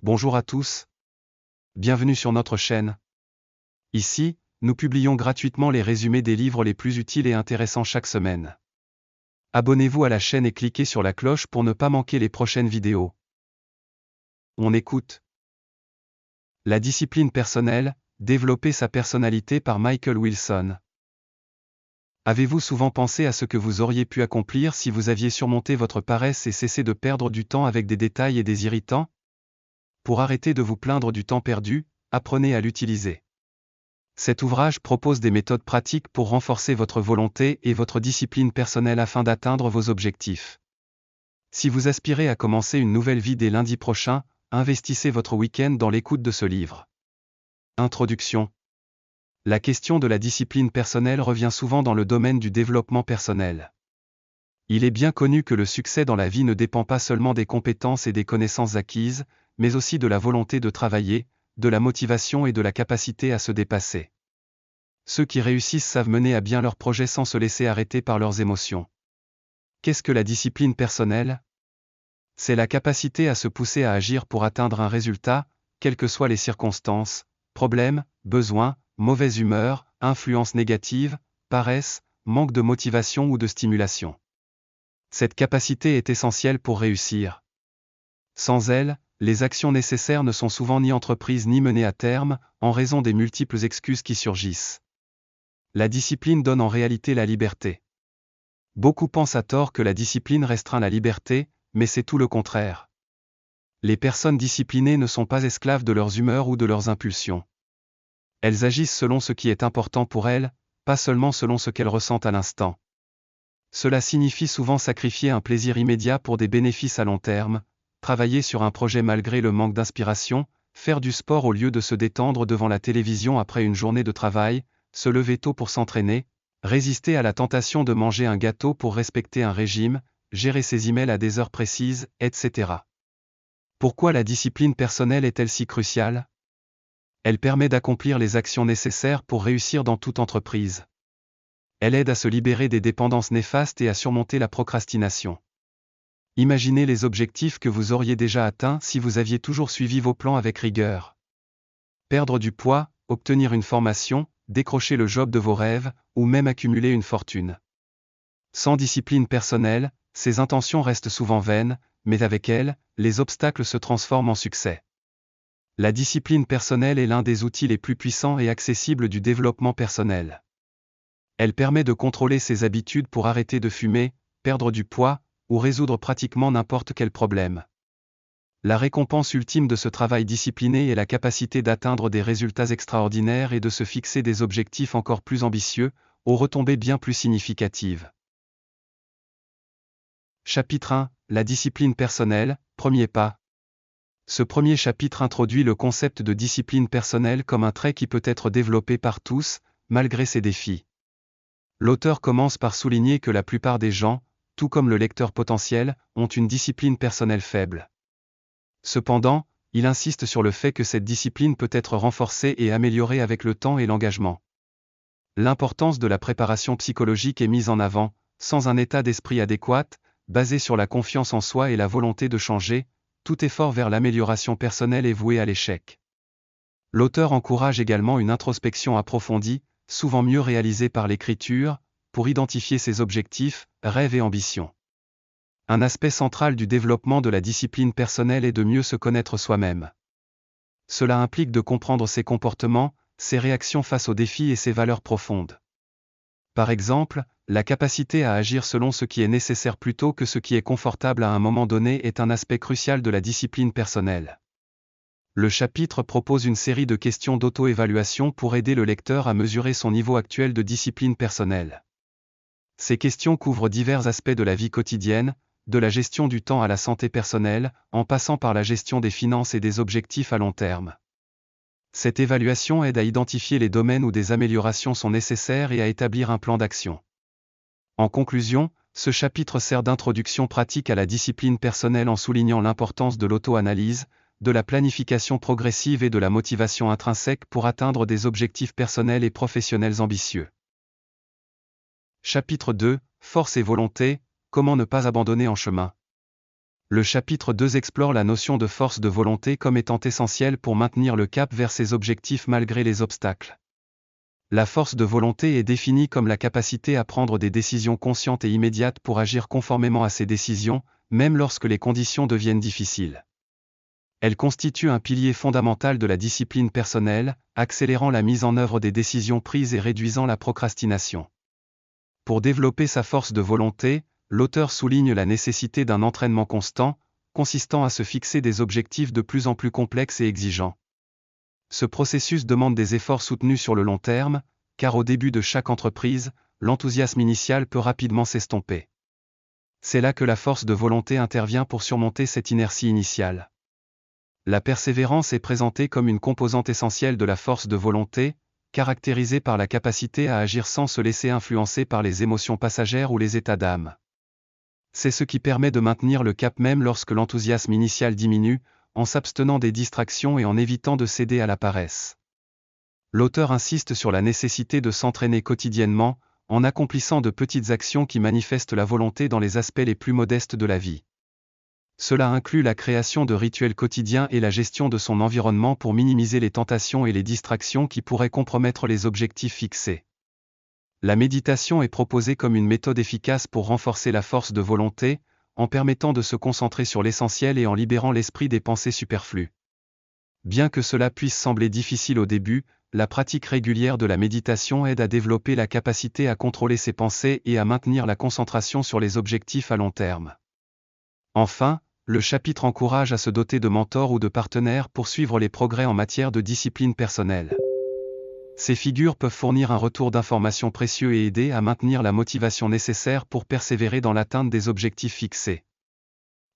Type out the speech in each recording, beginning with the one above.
Bonjour à tous. Bienvenue sur notre chaîne. Ici, nous publions gratuitement les résumés des livres les plus utiles et intéressants chaque semaine. Abonnez-vous à la chaîne et cliquez sur la cloche pour ne pas manquer les prochaines vidéos. On écoute. La discipline personnelle, développer sa personnalité par Michael Wilson. Avez-vous souvent pensé à ce que vous auriez pu accomplir si vous aviez surmonté votre paresse et cessé de perdre du temps avec des détails et des irritants? Pour arrêter de vous plaindre du temps perdu, apprenez à l'utiliser. Cet ouvrage propose des méthodes pratiques pour renforcer votre volonté et votre discipline personnelle afin d'atteindre vos objectifs. Si vous aspirez à commencer une nouvelle vie dès lundi prochain, investissez votre week-end dans l'écoute de ce livre. Introduction. La question de la discipline personnelle revient souvent dans le domaine du développement personnel. Il est bien connu que le succès dans la vie ne dépend pas seulement des compétences et des connaissances acquises, mais aussi de la volonté de travailler, de la motivation et de la capacité à se dépasser. Ceux qui réussissent savent mener à bien leurs projets sans se laisser arrêter par leurs émotions. Qu'est-ce que la discipline personnelle? C'est la capacité à se pousser à agir pour atteindre un résultat, quelles que soient les circonstances, problèmes, besoins, mauvaise humeur, influences négatives, paresse, manque de motivation ou de stimulation. Cette capacité est essentielle pour réussir. Sans elle, les actions nécessaires ne sont souvent ni entreprises ni menées à terme, en raison des multiples excuses qui surgissent. La discipline donne en réalité la liberté. Beaucoup pensent à tort que la discipline restreint la liberté, mais c'est tout le contraire. Les personnes disciplinées ne sont pas esclaves de leurs humeurs ou de leurs impulsions. Elles agissent selon ce qui est important pour elles, pas seulement selon ce qu'elles ressentent à l'instant. Cela signifie souvent sacrifier un plaisir immédiat pour des bénéfices à long terme, travailler sur un projet malgré le manque d'inspiration, faire du sport au lieu de se détendre devant la télévision après une journée de travail, se lever tôt pour s'entraîner, résister à la tentation de manger un gâteau pour respecter un régime, gérer ses emails à des heures précises, etc. Pourquoi la discipline personnelle est-elle si cruciale? Elle permet d'accomplir les actions nécessaires pour réussir dans toute entreprise. Elle aide à se libérer des dépendances néfastes et à surmonter la procrastination. Imaginez les objectifs que vous auriez déjà atteints si vous aviez toujours suivi vos plans avec rigueur. Perdre du poids, obtenir une formation, décrocher le job de vos rêves, ou même accumuler une fortune. Sans discipline personnelle, ces intentions restent souvent vaines, mais avec elles, les obstacles se transforment en succès. La discipline personnelle est l'un des outils les plus puissants et accessibles du développement personnel. Elle permet de contrôler ses habitudes pour arrêter de fumer, perdre du poids, ou résoudre pratiquement n'importe quel problème. La récompense ultime de ce travail discipliné est la capacité d'atteindre des résultats extraordinaires et de se fixer des objectifs encore plus ambitieux, aux retombées bien plus significatives. Chapitre 1. La discipline personnelle, premier pas. Ce premier chapitre introduit le concept de discipline personnelle comme un trait qui peut être développé par tous, malgré ses défis. L'auteur commence par souligner que la plupart des gens, tout comme le lecteur potentiel, ont une discipline personnelle faible. Cependant, il insiste sur le fait que cette discipline peut être renforcée et améliorée avec le temps et l'engagement. L'importance de la préparation psychologique est mise en avant, sans un état d'esprit adéquat, basé sur la confiance en soi et la volonté de changer, tout effort vers l'amélioration personnelle est voué à l'échec. L'auteur encourage également une introspection approfondie, souvent mieux réalisée par l'écriture, pour identifier ses objectifs, rêves et ambitions. Un aspect central du développement de la discipline personnelle est de mieux se connaître soi-même. Cela implique de comprendre ses comportements, ses réactions face aux défis et ses valeurs profondes. Par exemple, la capacité à agir selon ce qui est nécessaire plutôt que ce qui est confortable à un moment donné est un aspect crucial de la discipline personnelle. Le chapitre propose une série de questions d'auto-évaluation pour aider le lecteur à mesurer son niveau actuel de discipline personnelle. Ces questions couvrent divers aspects de la vie quotidienne, de la gestion du temps à la santé personnelle, en passant par la gestion des finances et des objectifs à long terme. Cette évaluation aide à identifier les domaines où des améliorations sont nécessaires et à établir un plan d'action. En conclusion, ce chapitre sert d'introduction pratique à la discipline personnelle en soulignant l'importance de l'auto-analyse, de la planification progressive et de la motivation intrinsèque pour atteindre des objectifs personnels et professionnels ambitieux. Chapitre 2. Force et volonté, comment ne pas abandonner en chemin. Le chapitre 2 explore la notion de force de volonté comme étant essentielle pour maintenir le cap vers ses objectifs malgré les obstacles. La force de volonté est définie comme la capacité à prendre des décisions conscientes et immédiates pour agir conformément à ces décisions, même lorsque les conditions deviennent difficiles. Elle constitue un pilier fondamental de la discipline personnelle, accélérant la mise en œuvre des décisions prises et réduisant la procrastination. Pour développer sa force de volonté, l'auteur souligne la nécessité d'un entraînement constant, consistant à se fixer des objectifs de plus en plus complexes et exigeants. Ce processus demande des efforts soutenus sur le long terme, car au début de chaque entreprise, l'enthousiasme initial peut rapidement s'estomper. C'est là que la force de volonté intervient pour surmonter cette inertie initiale. La persévérance est présentée comme une composante essentielle de la force de volonté, caractérisée par la capacité à agir sans se laisser influencer par les émotions passagères ou les états d'âme. C'est ce qui permet de maintenir le cap même lorsque l'enthousiasme initial diminue, en s'abstenant des distractions et en évitant de céder à la paresse. L'auteur insiste sur la nécessité de s'entraîner quotidiennement, en accomplissant de petites actions qui manifestent la volonté dans les aspects les plus modestes de la vie. Cela inclut la création de rituels quotidiens et la gestion de son environnement pour minimiser les tentations et les distractions qui pourraient compromettre les objectifs fixés. La méditation est proposée comme une méthode efficace pour renforcer la force de volonté, en permettant de se concentrer sur l'essentiel et en libérant l'esprit des pensées superflues. Bien que cela puisse sembler difficile au début, la pratique régulière de la méditation aide à développer la capacité à contrôler ses pensées et à maintenir la concentration sur les objectifs à long terme. Enfin, le chapitre encourage à se doter de mentors ou de partenaires pour suivre les progrès en matière de discipline personnelle. Ces figures peuvent fournir un retour d'informations précieux et aider à maintenir la motivation nécessaire pour persévérer dans l'atteinte des objectifs fixés.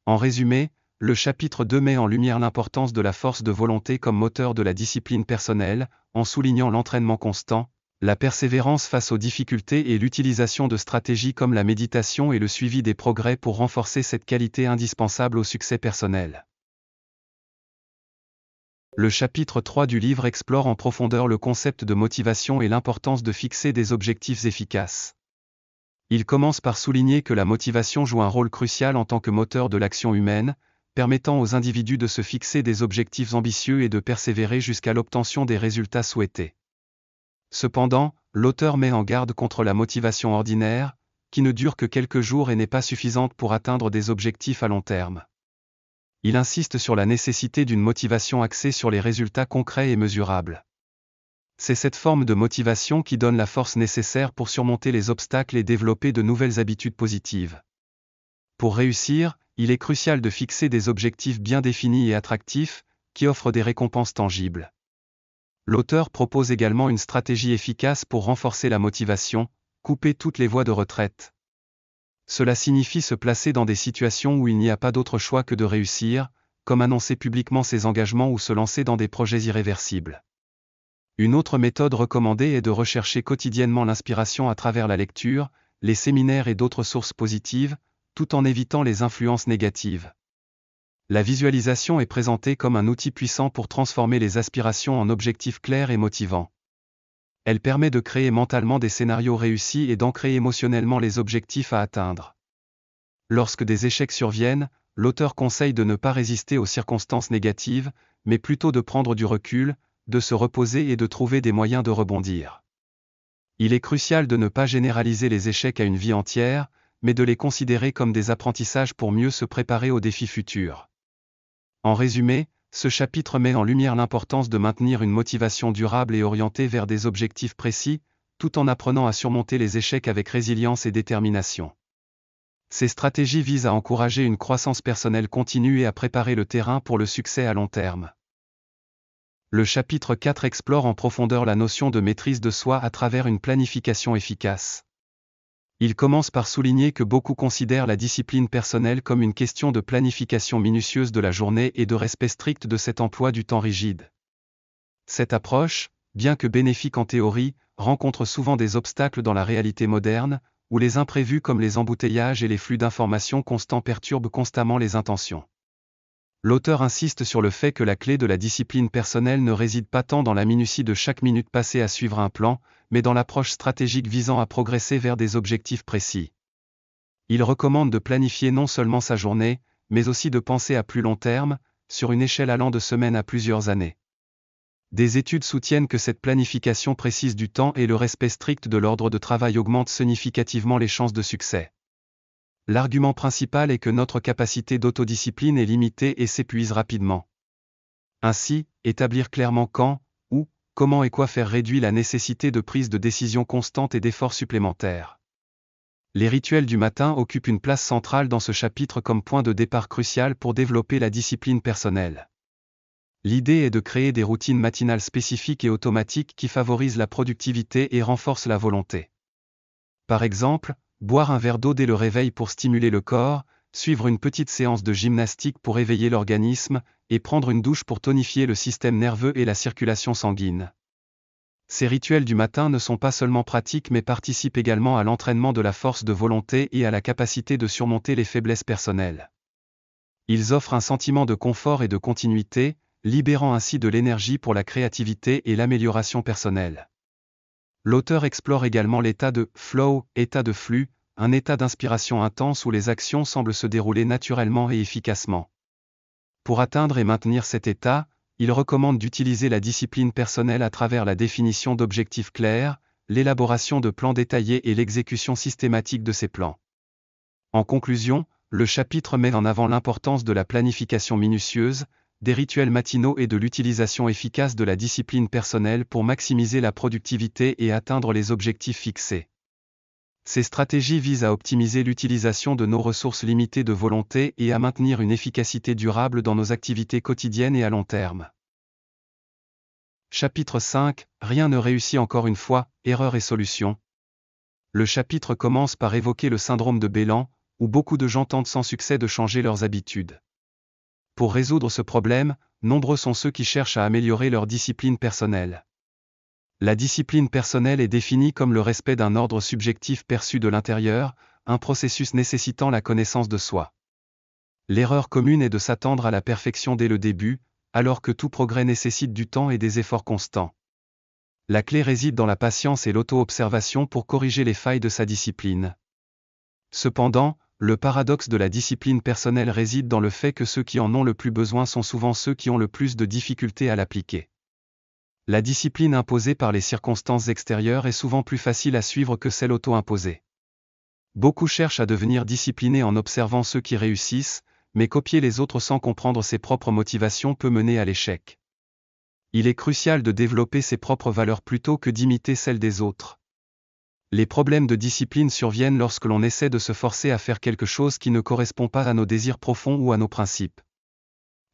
En résumé, le chapitre 2 met en lumière l'importance de la force de volonté comme moteur de la discipline personnelle, en soulignant l'entraînement constant, la persévérance face aux difficultés et l'utilisation de stratégies comme la méditation et le suivi des progrès pour renforcer cette qualité indispensable au succès personnel. Le chapitre 3 du livre explore en profondeur le concept de motivation et l'importance de fixer des objectifs efficaces. Il commence par souligner que la motivation joue un rôle crucial en tant que moteur de l'action humaine, permettant aux individus de se fixer des objectifs ambitieux et de persévérer jusqu'à l'obtention des résultats souhaités. Cependant, l'auteur met en garde contre la motivation ordinaire, qui ne dure que quelques jours et n'est pas suffisante pour atteindre des objectifs à long terme. Il insiste sur la nécessité d'une motivation axée sur les résultats concrets et mesurables. C'est cette forme de motivation qui donne la force nécessaire pour surmonter les obstacles et développer de nouvelles habitudes positives. Pour réussir, il est crucial de fixer des objectifs bien définis et attractifs, qui offrent des récompenses tangibles. L'auteur propose également une stratégie efficace pour renforcer la motivation, couper toutes les voies de retraite. Cela signifie se placer dans des situations où il n'y a pas d'autre choix que de réussir, comme annoncer publiquement ses engagements ou se lancer dans des projets irréversibles. Une autre méthode recommandée est de rechercher quotidiennement l'inspiration à travers la lecture, les séminaires et d'autres sources positives, tout en évitant les influences négatives. La visualisation est présentée comme un outil puissant pour transformer les aspirations en objectifs clairs et motivants. Elle permet de créer mentalement des scénarios réussis et d'ancrer émotionnellement les objectifs à atteindre. Lorsque des échecs surviennent, l'auteur conseille de ne pas résister aux circonstances négatives, mais plutôt de prendre du recul, de se reposer et de trouver des moyens de rebondir. Il est crucial de ne pas généraliser les échecs à une vie entière, mais de les considérer comme des apprentissages pour mieux se préparer aux défis futurs. En résumé, ce chapitre met en lumière l'importance de maintenir une motivation durable et orientée vers des objectifs précis, tout en apprenant à surmonter les échecs avec résilience et détermination. Ces stratégies visent à encourager une croissance personnelle continue et à préparer le terrain pour le succès à long terme. Le chapitre 4 explore en profondeur la notion de maîtrise de soi à travers une planification efficace. Il commence par souligner que beaucoup considèrent la discipline personnelle comme une question de planification minutieuse de la journée et de respect strict de cet emploi du temps rigide. Cette approche, bien que bénéfique en théorie, rencontre souvent des obstacles dans la réalité moderne, où les imprévus comme les embouteillages et les flux d'informations constants perturbent constamment les intentions. L'auteur insiste sur le fait que la clé de la discipline personnelle ne réside pas tant dans la minutie de chaque minute passée à suivre un plan, mais dans l'approche stratégique visant à progresser vers des objectifs précis. Il recommande de planifier non seulement sa journée, mais aussi de penser à plus long terme, sur une échelle allant de semaines à plusieurs années. Des études soutiennent que cette planification précise du temps et le respect strict de l'ordre de travail augmente significativement les chances de succès. L'argument principal est que notre capacité d'autodiscipline est limitée et s'épuise rapidement. Ainsi, établir clairement quand, où, comment et quoi faire réduit la nécessité de prise de décision constante et d'efforts supplémentaires. Les rituels du matin occupent une place centrale dans ce chapitre comme point de départ crucial pour développer la discipline personnelle. L'idée est de créer des routines matinales spécifiques et automatiques qui favorisent la productivité et renforcent la volonté. Par exemple, boire un verre d'eau dès le réveil pour stimuler le corps, suivre une petite séance de gymnastique pour éveiller l'organisme, et prendre une douche pour tonifier le système nerveux et la circulation sanguine. Ces rituels du matin ne sont pas seulement pratiques mais participent également à l'entraînement de la force de volonté et à la capacité de surmonter les faiblesses personnelles. Ils offrent un sentiment de confort et de continuité, libérant ainsi de l'énergie pour la créativité et l'amélioration personnelle. L'auteur explore également l'état de flow, état de flux, un état d'inspiration intense où les actions semblent se dérouler naturellement et efficacement. Pour atteindre et maintenir cet état, il recommande d'utiliser la discipline personnelle à travers la définition d'objectifs clairs, l'élaboration de plans détaillés et l'exécution systématique de ces plans. En conclusion, le chapitre met en avant l'importance de la planification minutieuse, des rituels matinaux et de l'utilisation efficace de la discipline personnelle pour maximiser la productivité et atteindre les objectifs fixés. Ces stratégies visent à optimiser l'utilisation de nos ressources limitées de volonté et à maintenir une efficacité durable dans nos activités quotidiennes et à long terme. Chapitre 5 – Rien ne réussit encore une fois, erreurs et solutions. Le chapitre commence par évoquer le syndrome de Bélan, où beaucoup de gens tentent sans succès de changer leurs habitudes. Pour résoudre ce problème, nombreux sont ceux qui cherchent à améliorer leur discipline personnelle. La discipline personnelle est définie comme le respect d'un ordre subjectif perçu de l'intérieur, un processus nécessitant la connaissance de soi. L'erreur commune est de s'attendre à la perfection dès le début, alors que tout progrès nécessite du temps et des efforts constants. La clé réside dans la patience et l'auto-observation pour corriger les failles de sa discipline. Cependant, le paradoxe de la discipline personnelle réside dans le fait que ceux qui en ont le plus besoin sont souvent ceux qui ont le plus de difficultés à l'appliquer. La discipline imposée par les circonstances extérieures est souvent plus facile à suivre que celle auto-imposée. Beaucoup cherchent à devenir disciplinés en observant ceux qui réussissent, mais copier les autres sans comprendre ses propres motivations peut mener à l'échec. Il est crucial de développer ses propres valeurs plutôt que d'imiter celles des autres. Les problèmes de discipline surviennent lorsque l'on essaie de se forcer à faire quelque chose qui ne correspond pas à nos désirs profonds ou à nos principes.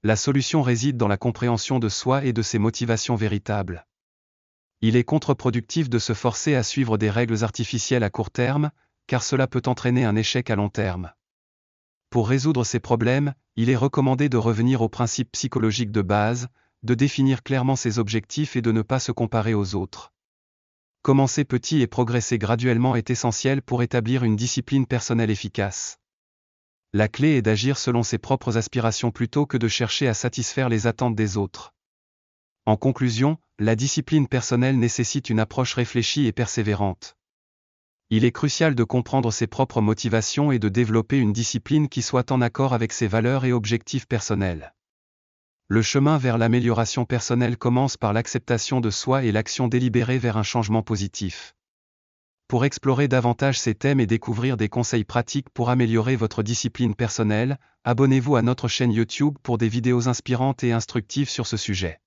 La solution réside dans la compréhension de soi et de ses motivations véritables. Il est contre-productif de se forcer à suivre des règles artificielles à court terme, car cela peut entraîner un échec à long terme. Pour résoudre ces problèmes, il est recommandé de revenir aux principes psychologiques de base, de définir clairement ses objectifs et de ne pas se comparer aux autres. Commencer petit et progresser graduellement est essentiel pour établir une discipline personnelle efficace. La clé est d'agir selon ses propres aspirations plutôt que de chercher à satisfaire les attentes des autres. En conclusion, la discipline personnelle nécessite une approche réfléchie et persévérante. Il est crucial de comprendre ses propres motivations et de développer une discipline qui soit en accord avec ses valeurs et objectifs personnels. Le chemin vers l'amélioration personnelle commence par l'acceptation de soi et l'action délibérée vers un changement positif. Pour explorer davantage ces thèmes et découvrir des conseils pratiques pour améliorer votre discipline personnelle, abonnez-vous à notre chaîne YouTube pour des vidéos inspirantes et instructives sur ce sujet.